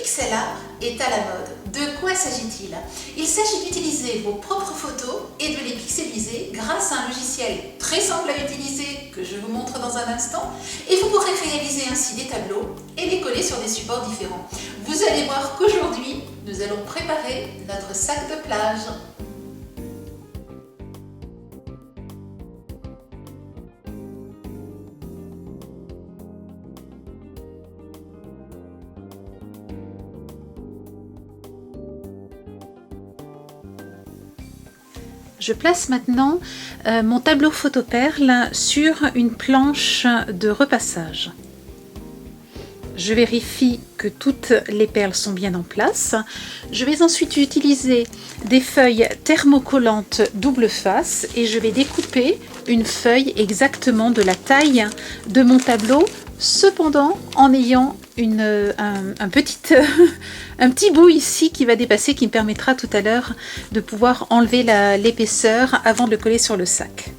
pixel art est à la mode. De quoi s'agit-il? Il s'agit d'utiliser vos propres photos et de les pixeliser grâce à un logiciel très simple à utiliser que je vous montre dans un instant, et vous pourrez réaliser ainsi des tableaux et les coller sur des supports différents. Vous allez voir qu'aujourd'hui, nous allons préparer notre sac de plage. Je place maintenant mon tableau photoperle sur une planche de repassage. Je vérifie que toutes les perles sont bien en place. Je vais ensuite utiliser des feuilles thermocollantes double face et je vais découper une feuille exactement de la taille de mon tableau, cependant en ayant un petit bout ici qui va dépasser, qui me permettra tout à l'heure de pouvoir enlever l'épaisseur avant de le coller sur le sac.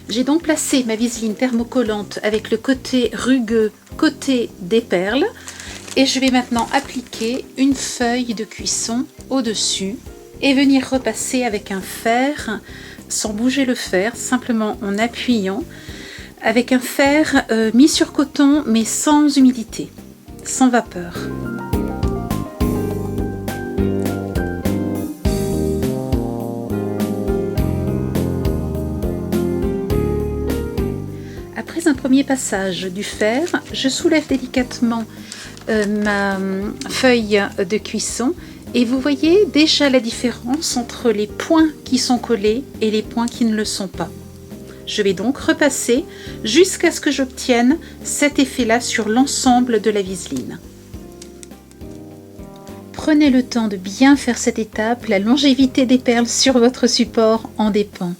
J'ai donc placé ma viseline thermocollante avec le côté rugueux, côté des perles, et je vais maintenant appliquer une feuille de cuisson au-dessus et venir repasser avec un fer, sans bouger le fer, simplement en appuyant, avec un fer mis sur coton mais sans humidité, sans vapeur. Après un premier passage du fer, je soulève délicatement ma feuille de cuisson et vous voyez déjà la différence entre les points qui sont collés et les points qui ne le sont pas. Je vais donc repasser jusqu'à ce que j'obtienne cet effet-là sur l'ensemble de la viseline. Prenez le temps de bien faire cette étape, la longévité des perles sur votre support en dépend.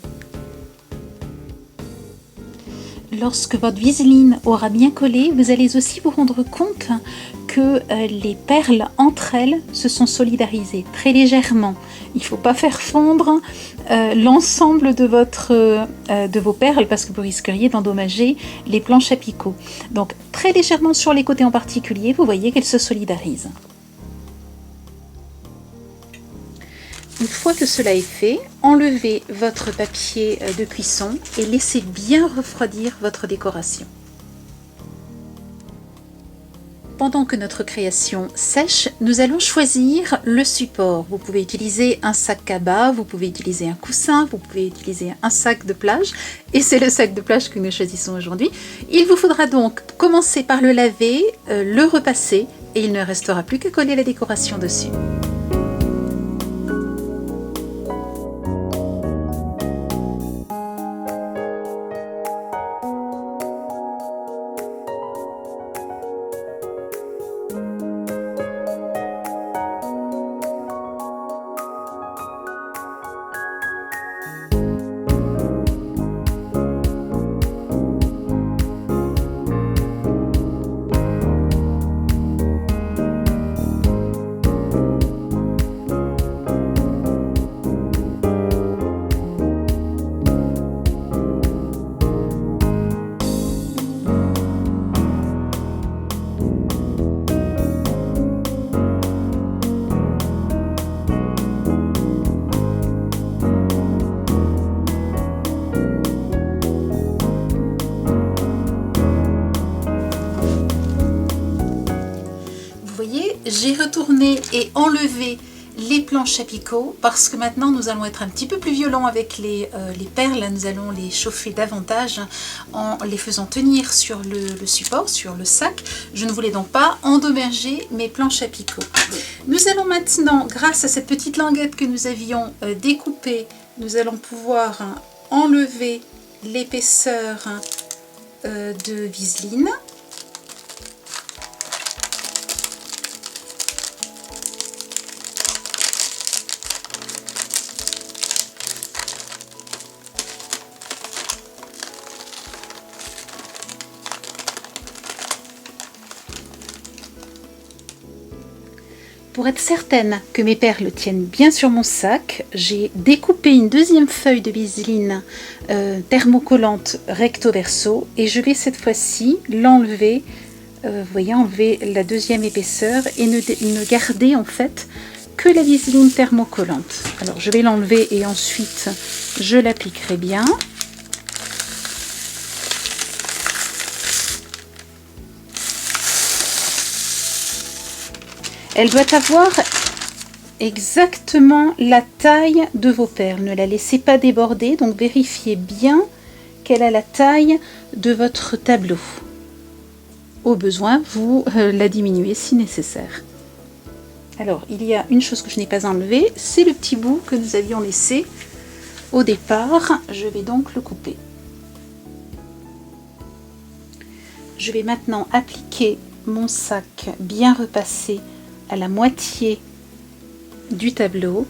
Lorsque votre viseline aura bien collé, vous allez aussi vous rendre compte que les perles entre elles se sont solidarisées très légèrement. Il ne faut pas faire fondre l'ensemble de vos perles parce que vous risqueriez d'endommager les planches à picot. Donc très légèrement sur les côtés en particulier, vous voyez qu'elles se solidarisent. Une fois que cela est fait, enlevez votre papier de cuisson et laissez bien refroidir votre décoration. Pendant que notre création sèche, nous allons choisir le support. Vous pouvez utiliser un sac cabas, vous pouvez utiliser un coussin, vous pouvez utiliser un sac de plage, et c'est le sac de plage que nous choisissons aujourd'hui. Il vous faudra donc commencer par le laver, le repasser, et il ne restera plus qu'à coller la décoration dessus. J'ai retourné et enlevé les planches à picot parce que maintenant nous allons être un petit peu plus violents avec les perles. Nous allons les chauffer davantage en les faisant tenir sur le support, sur le sac. Je ne voulais donc pas endommager mes planches à picot. Nous allons maintenant, grâce à cette petite languette que nous avions découpée, nous allons pouvoir enlever l'épaisseur de viseline. Pour être certaine que mes perles tiennent bien sur mon sac, j'ai découpé une deuxième feuille de viseline thermocollante recto verso et je vais cette fois-ci l'enlever vous voyez, enlever la deuxième épaisseur et ne garder en fait que la viseline thermocollante. Alors je vais l'enlever et ensuite je l'appliquerai bien. Elle doit avoir exactement la taille de vos perles. Ne la laissez pas déborder, donc vérifiez bien qu'elle a la taille de votre tableau. Au besoin, vous la diminuez si nécessaire. Alors, il y a une chose que je n'ai pas enlevée, c'est le petit bout que nous avions laissé au départ. Je vais donc le couper. Je vais maintenant appliquer mon sac bien repassé à la moitié du tableau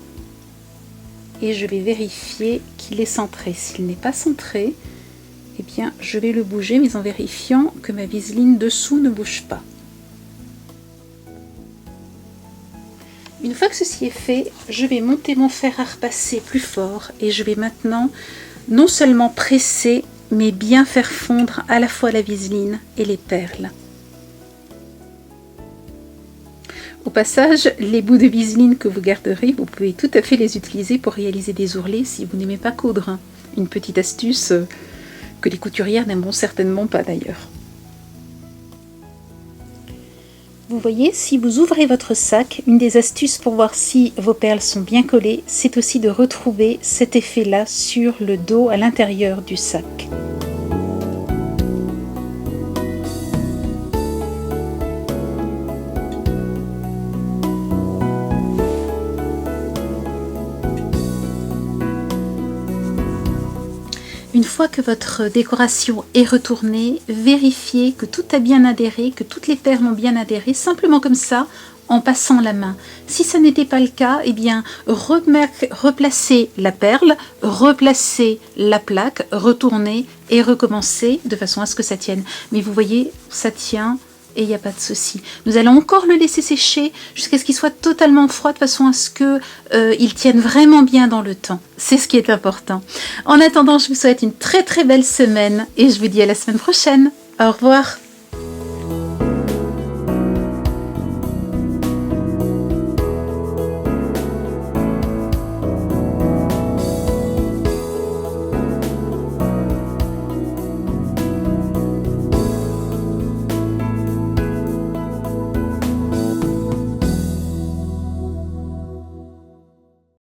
et je vais vérifier qu'il est centré. S'il n'est pas centré, eh bien je vais le bouger, mais en vérifiant que ma viseline dessous ne bouge pas. Une fois que ceci est fait, je vais monter mon fer à repasser plus fort et je vais maintenant non seulement presser, mais bien faire fondre à la fois la viseline et les perles. Au passage, les bouts de viseline que vous garderez, vous pouvez tout à fait les utiliser pour réaliser des ourlets si vous n'aimez pas coudre. Une petite astuce que les couturières n'aimeront certainement pas d'ailleurs. Vous voyez, si vous ouvrez votre sac, une des astuces pour voir si vos perles sont bien collées, c'est aussi de retrouver cet effet-là sur le dos à l'intérieur du sac. Une fois que votre décoration est retournée, vérifiez que tout a bien adhéré, que toutes les perles ont bien adhéré, simplement comme ça, en passant la main. Si ça n'était pas le cas, eh bien, replacez la perle, replacez la plaque, retournez et recommencez de façon à ce que ça tienne. Mais vous voyez, ça tient. Et il n'y a pas de souci. Nous allons encore le laisser sécher jusqu'à ce qu'il soit totalement froid de façon à ce qu'il tienne vraiment bien dans le temps. C'est ce qui est important. En attendant, je vous souhaite une très très belle semaine et je vous dis à la semaine prochaine. Au revoir.